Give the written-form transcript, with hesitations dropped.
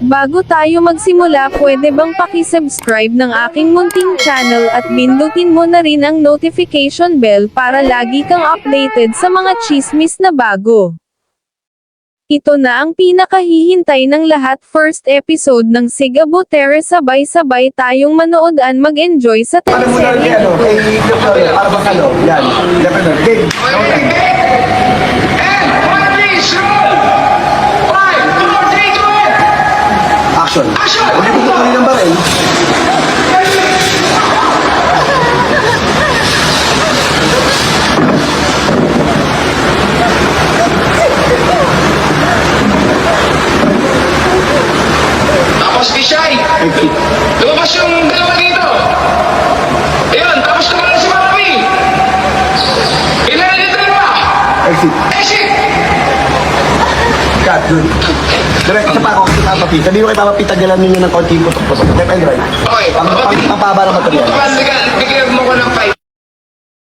Bago tayo magsimula, pwede bang paki-subscribe ng aking munting channel at pindutin mo na rin ang notification bell para lagi kang updated sa mga chismis na bago. Ito na ang pinakahihintay ng lahat, first episode ng Sigabo Terre, sabay-sabay tayong manood at mag-enjoy sa teleserye. Para bang ano, yan. Game. Action. Huwag mo tuloy ng baril. Tapos Bishay, lumabas yung dalawa dito. Ayun, tapos naman si Mami. Ilan dito pa? Exit. Exit! Cut, good. Direct sa pa ako kay Papa P. Sabihin ko kay Papa P, tagalan ninyo ng konting putok-putok. Left and right. Okay, Ang pababa ng material. Sige.